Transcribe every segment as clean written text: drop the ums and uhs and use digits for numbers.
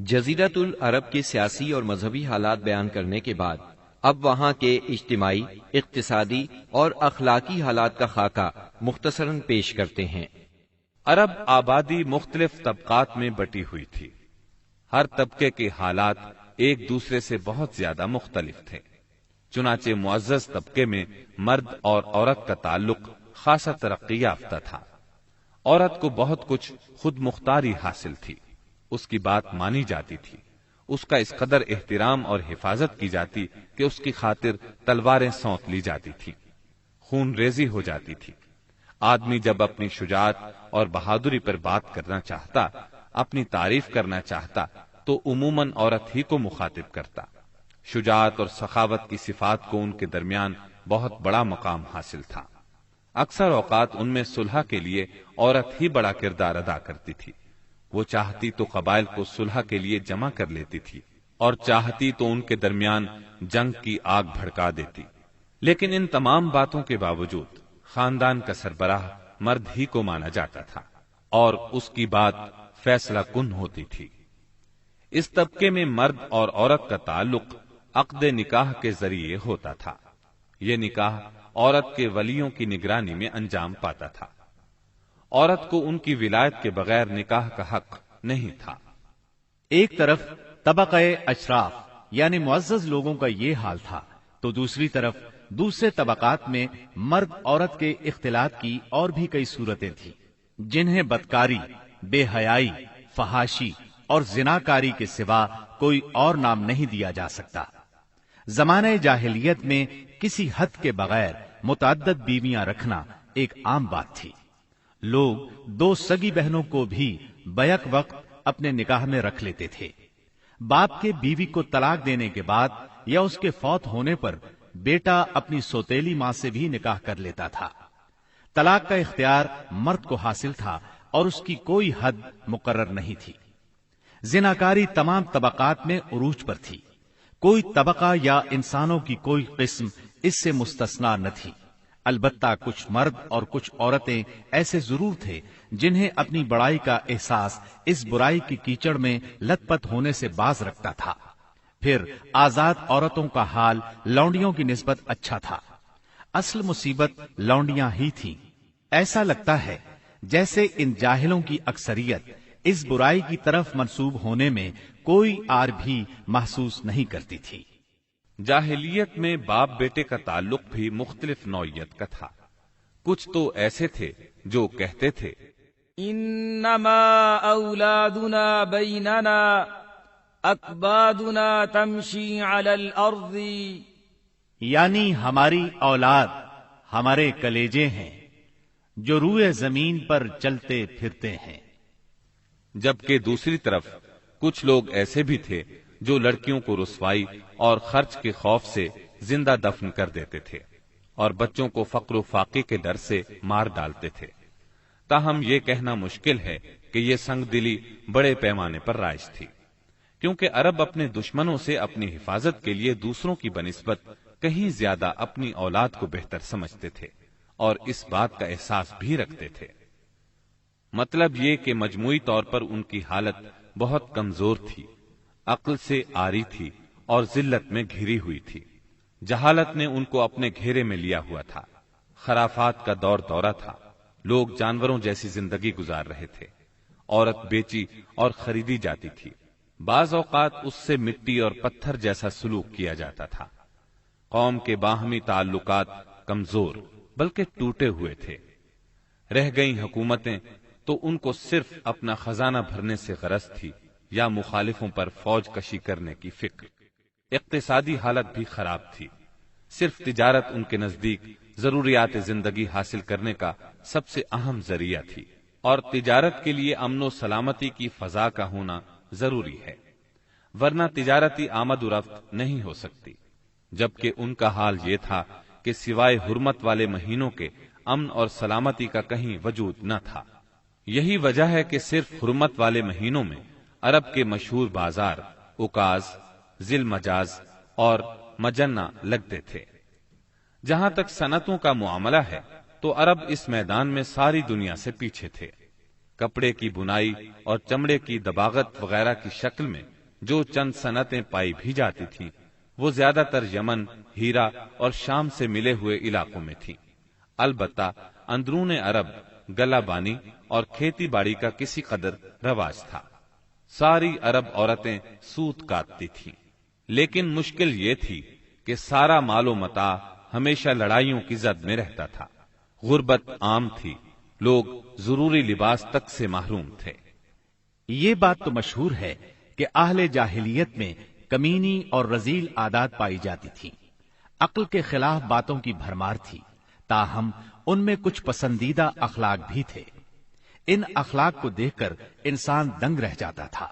جزیرۃ العرب کے سیاسی اور مذہبی حالات بیان کرنے کے بعد اب وہاں کے اجتماعی، اقتصادی اور اخلاقی حالات کا خاکہ مختصراً پیش کرتے ہیں۔ عرب آبادی مختلف طبقات میں بٹی ہوئی تھی۔ ہر طبقے کے حالات ایک دوسرے سے بہت زیادہ مختلف تھے۔ چنانچہ معزز طبقے میں مرد اور عورت کا تعلق خاصا ترقی یافتہ تھا۔ عورت کو بہت کچھ خود مختاری حاصل تھی، اس کی بات مانی جاتی تھی، اس کا اس قدر احترام اور حفاظت کی جاتی کہ اس کی خاطر تلواریں سونت لی جاتی تھی، خون ریزی ہو جاتی تھی۔ آدمی جب اپنی شجاعت اور بہادری پر بات کرنا چاہتا، اپنی تعریف کرنا چاہتا، تو عموماً عورت ہی کو مخاطب کرتا۔ شجاعت اور سخاوت کی صفات کو ان کے درمیان بہت بڑا مقام حاصل تھا۔ اکثر اوقات ان میں صلح کے لیے عورت ہی بڑا کردار ادا کرتی تھی۔ وہ چاہتی تو قبائل کو صلح کے لیے جمع کر لیتی تھی، اور چاہتی تو ان کے درمیان جنگ کی آگ بھڑکا دیتی۔ لیکن ان تمام باتوں کے باوجود خاندان کا سربراہ مرد ہی کو مانا جاتا تھا، اور اس کی بات فیصلہ کن ہوتی تھی۔ اس طبقے میں مرد اور عورت کا تعلق عقد نکاح کے ذریعے ہوتا تھا۔ یہ نکاح عورت کے ولیوں کی نگرانی میں انجام پاتا تھا۔ عورت کو ان کی ولایت کے بغیر نکاح کا حق نہیں تھا۔ ایک طرف طبقہ اشراف یعنی معزز لوگوں کا یہ حال تھا، تو دوسری طرف دوسرے طبقات میں مرد عورت کے اختلاط کی اور بھی کئی صورتیں تھیں، جنہیں بدکاری، بے حیائی، فحاشی اور زناکاری کے سوا کوئی اور نام نہیں دیا جا سکتا۔ زمانہ جاہلیت میں کسی حد کے بغیر متعدد بیویاں رکھنا ایک عام بات تھی۔ لوگ دو سگی بہنوں کو بھی بیک وقت اپنے نکاح میں رکھ لیتے تھے۔ باپ کے بیوی کو طلاق دینے کے بعد یا اس کے فوت ہونے پر بیٹا اپنی سوتیلی ماں سے بھی نکاح کر لیتا تھا۔ طلاق کا اختیار مرد کو حاصل تھا اور اس کی کوئی حد مقرر نہیں تھی۔ زناکاری تمام طبقات میں عروج پر تھی۔ کوئی طبقہ یا انسانوں کی کوئی قسم اس سے مستثنا نہ تھی۔ البتہ کچھ مرد اور کچھ عورتیں ایسے ضرور تھے جنہیں اپنی بڑائی کا احساس اس برائی کی کیچڑ میں لت پت ہونے سے باز رکھتا تھا۔ پھر آزاد عورتوں کا حال لونڈیوں کی نسبت اچھا تھا۔ اصل مصیبت لونڈیاں ہی تھیں۔ ایسا لگتا ہے جیسے ان جاہلوں کی اکثریت اس برائی کی طرف منسوب ہونے میں کوئی آر بھی محسوس نہیں کرتی تھی۔ جاہلیت میں باپ بیٹے کا تعلق بھی مختلف نوعیت کا تھا۔ کچھ تو ایسے تھے جو کہتے تھے انما اولادنا بیننا اکبادنا تمشی علی الارض، یعنی ہماری اولاد ہمارے کلیجے ہیں جو روئے زمین پر چلتے پھرتے ہیں۔ جبکہ دوسری طرف کچھ لوگ ایسے بھی تھے جو لڑکیوں کو رسوائی اور خرچ کے خوف سے زندہ دفن کر دیتے تھے اور بچوں کو فقر و فاقے کے ڈر سے مار ڈالتے تھے۔ تاہم یہ کہنا مشکل ہے کہ یہ سنگ دلی بڑے پیمانے پر رائج تھی، کیونکہ عرب اپنے دشمنوں سے اپنی حفاظت کے لیے دوسروں کی بنسبت کہیں زیادہ اپنی اولاد کو بہتر سمجھتے تھے اور اس بات کا احساس بھی رکھتے تھے۔ مطلب یہ کہ مجموعی طور پر ان کی حالت بہت کمزور تھی، عقل سے عاری تھی اور ذلت میں گھری ہوئی تھی۔ جہالت نے ان کو اپنے گھیرے میں لیا ہوا تھا۔ خرافات کا دور دورہ تھا۔ لوگ جانوروں جیسی زندگی گزار رہے تھے۔ عورت بیچی اور خریدی جاتی تھی۔ بعض اوقات اس سے مٹی اور پتھر جیسا سلوک کیا جاتا تھا۔ قوم کے باہمی تعلقات کمزور بلکہ ٹوٹے ہوئے تھے۔ رہ گئیں حکومتیں تو ان کو صرف اپنا خزانہ بھرنے سے غرض تھی یا مخالفوں پر فوج کشی کرنے کی فکر۔ اقتصادی حالت بھی خراب تھی۔ صرف تجارت ان کے نزدیک ضروریات زندگی حاصل کرنے کا سب سے اہم ذریعہ تھی، اور تجارت کے لیے امن و سلامتی کی فضا کا ہونا ضروری ہے، ورنہ تجارتی آمد و رفت نہیں ہو سکتی۔ جبکہ ان کا حال یہ تھا کہ سوائے حرمت والے مہینوں کے امن اور سلامتی کا کہیں وجود نہ تھا۔ یہی وجہ ہے کہ صرف حرمت والے مہینوں میں عرب کے مشہور بازار اکاز، ذی المجاز اور مجنہ لگتے تھے۔ جہاں تک صنعتوں کا معاملہ ہے تو عرب اس میدان میں ساری دنیا سے پیچھے تھے۔ کپڑے کی بنائی اور چمڑے کی دباغت وغیرہ کی شکل میں جو چند صنعتیں پائی بھی جاتی تھیں وہ زیادہ تر یمن، ہیرا اور شام سے ملے ہوئے علاقوں میں تھیں۔ البتہ اندرون عرب گلہ بانی اور کھیتی باڑی کا کسی قدر رواج تھا۔ ساری عرب عورتیں سوت کاٹتی تھیں، لیکن مشکل یہ تھی کہ سارا مال و متاع ہمیشہ لڑائیوں کی زد میں رہتا تھا۔ غربت عام تھی، لوگ ضروری لباس تک سے محروم تھے۔ یہ بات تو مشہور ہے کہ اہل جاہلیت میں کمینی اور رذیل عادات پائی جاتی تھی، عقل کے خلاف باتوں کی بھرمار تھی، تاہم ان میں کچھ پسندیدہ اخلاق بھی تھے۔ ان اخلاق کو دیکھ کر انسان دنگ رہ جاتا تھا۔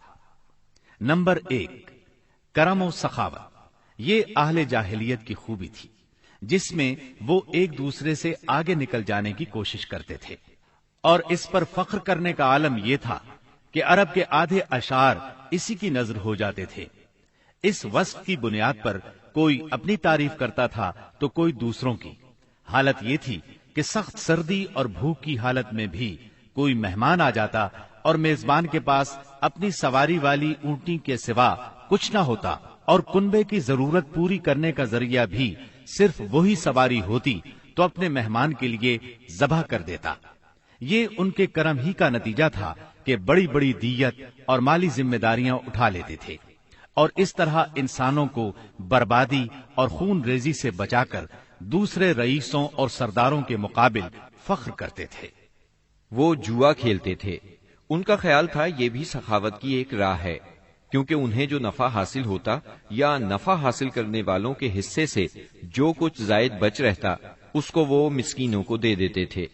نمبر 1، کرم و سخاوت۔ یہ اہل جاہلیت کی خوبی تھی جس میں وہ ایک دوسرے سے آگے نکل جانے کی کوشش کرتے تھے، اور اس پر فخر کرنے کا عالم یہ تھا کہ عرب کے آدھے اشعار اسی کی نظر ہو جاتے تھے۔ اس وصف کی بنیاد پر کوئی اپنی تعریف کرتا تھا تو کوئی دوسروں کی۔ حالت یہ تھی کہ سخت سردی اور بھوک کی حالت میں بھی کوئی مہمان آ جاتا اور میزبان کے پاس اپنی سواری والی اونٹنی کے سوا کچھ نہ ہوتا، اور کنبے کی ضرورت پوری کرنے کا ذریعہ بھی صرف وہی سواری ہوتی تو اپنے مہمان کے لیے ذبح کر دیتا۔ یہ ان کے کرم ہی کا نتیجہ تھا کہ بڑی بڑی دیت اور مالی ذمہ داریاں اٹھا لیتے تھے، اور اس طرح انسانوں کو بربادی اور خون ریزی سے بچا کر دوسرے رئیسوں اور سرداروں کے مقابل فخر کرتے تھے۔ وہ جوا کھیلتے تھے۔ ان کا خیال تھا یہ بھی سخاوت کی ایک راہ ہے، کیونکہ انہیں جو نفع حاصل ہوتا یا نفع حاصل کرنے والوں کے حصے سے جو کچھ زائد بچ رہتا اس کو وہ مسکینوں کو دے دیتے تھے۔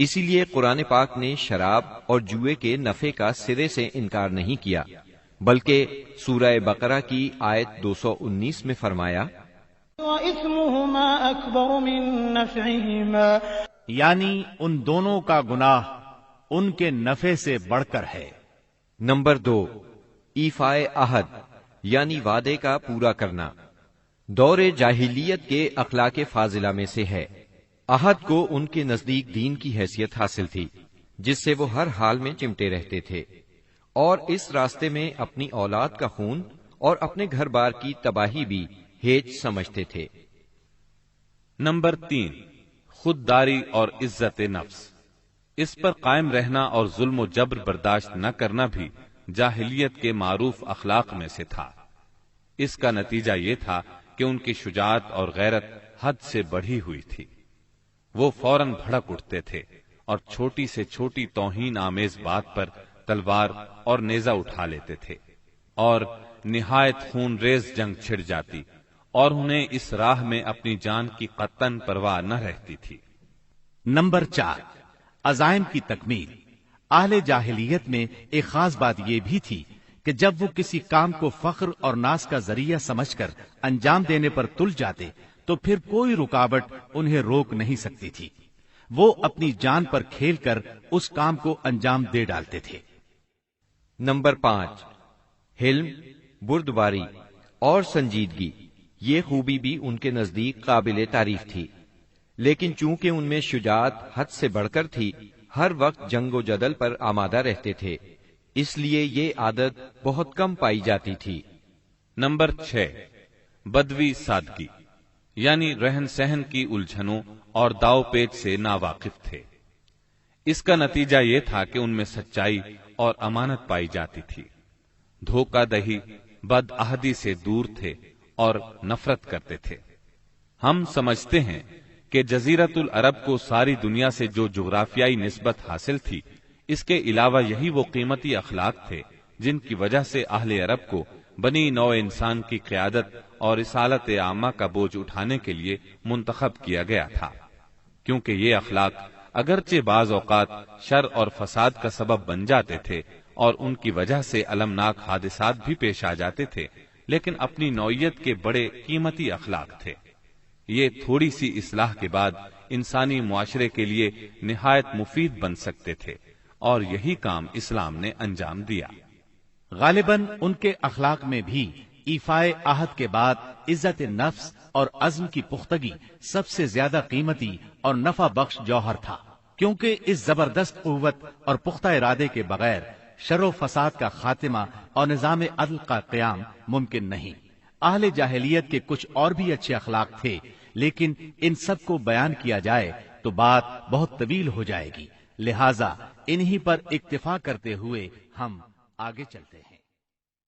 اسی لیے قرآن پاک نے شراب اور جوئے کے نفع کا سرے سے انکار نہیں کیا، بلکہ سورہ بقرہ کی آیت 219 میں فرمایا، وَإِثْمُهُمَا أَكْبَرُ مِن نَّفْعِهِمَا، یعنی ان دونوں کا گناہ ان کے نفع سے بڑھ کر ہے۔ نمبر 2، ایفائے عہد یعنی وعدے کا پورا کرنا۔ دور جاہلیت کے اخلاق فاضلہ میں سے ہے۔ عہد کو ان کے نزدیک دین کی حیثیت حاصل تھی، جس سے وہ ہر حال میں چمٹے رہتے تھے، اور اس راستے میں اپنی اولاد کا خون اور اپنے گھر بار کی تباہی بھی ہیج سمجھتے تھے۔ نمبر 3، خودداری اور عزت نفس۔ اس پر قائم رہنا اور ظلم و جبر برداشت نہ کرنا بھی جاہلیت کے معروف اخلاق میں سے تھا۔ اس کا نتیجہ یہ تھا کہ ان کی شجاعت اور غیرت حد سے بڑھی ہوئی تھی۔ وہ فوراً بھڑک اٹھتے تھے اور چھوٹی سے چھوٹی توہین آمیز بات پر تلوار اور نیزہ اٹھا لیتے تھے، اور نہایت خون ریز جنگ چھڑ جاتی اور انہیں اس راہ میں اپنی جان کی قطعاً پرواہ نہ رہتی تھی۔ نمبر 4، عزائم کی تکمیل۔ اہل جاہلیت میں ایک خاص بات یہ بھی تھی کہ جب وہ کسی کام کو فخر اور ناز کا ذریعہ سمجھ کر انجام دینے پر تل جاتے تو پھر کوئی رکاوٹ انہیں روک نہیں سکتی تھی۔ وہ اپنی جان پر کھیل کر اس کام کو انجام دے ڈالتے تھے۔ نمبر 5، حلم، بردباری اور سنجیدگی۔ یہ خوبی بھی ان کے نزدیک قابل تعریف تھی، لیکن چونکہ ان میں شجاعت حد سے بڑھ کر تھی، ہر وقت جنگ و جدل پر آمادہ رہتے تھے، اس لیے یہ عادت بہت کم پائی جاتی تھی۔ نمبر 6، بدوی سادگی، یعنی رہن سہن کی الجھنوں اور داؤ پیچ سے ناواقف تھے۔ اس کا نتیجہ یہ تھا کہ ان میں سچائی اور امانت پائی جاتی تھی۔ دھوکہ دہی، بد عہدی سے دور تھے اور نفرت کرتے تھے۔ ہم سمجھتے ہیں کہ جزیرت العرب کو ساری دنیا سے جو جغرافیائی نسبت حاصل تھی، اس کے علاوہ یہی وہ قیمتی اخلاق تھے جن کی وجہ سے اہل عرب کو بنی نوع انسان کی قیادت اور رسالت عامہ کا بوجھ اٹھانے کے لیے منتخب کیا گیا تھا، کیونکہ یہ اخلاق اگرچہ بعض اوقات شر اور فساد کا سبب بن جاتے تھے اور ان کی وجہ سے المناک حادثات بھی پیش آ جاتے تھے، لیکن اپنی نوعیت کے بڑے قیمتی اخلاق تھے۔ یہ تھوڑی سی اصلاح کے بعد انسانی معاشرے کے لیے نہایت مفید بن سکتے تھے، اور یہی کام اسلام نے انجام دیا۔ غالباً ان کے اخلاق میں بھی ایفائے عہد کے بعد عزت نفس اور عزم کی پختگی سب سے زیادہ قیمتی اور نفع بخش جوہر تھا۔ کیونکہ اس زبردست قوت اور پختہ ارادے کے بغیر شر و فساد کا خاتمہ اور نظام عدل کا قیام ممکن نہیں۔ اہل جاہلیت کے کچھ اور بھی اچھے اخلاق تھے، لیکن ان سب کو بیان کیا جائے تو بات بہت طویل ہو جائے گی، لہذا انہی پر اکتفا کرتے ہوئے ہم آگے چلتے ہیں۔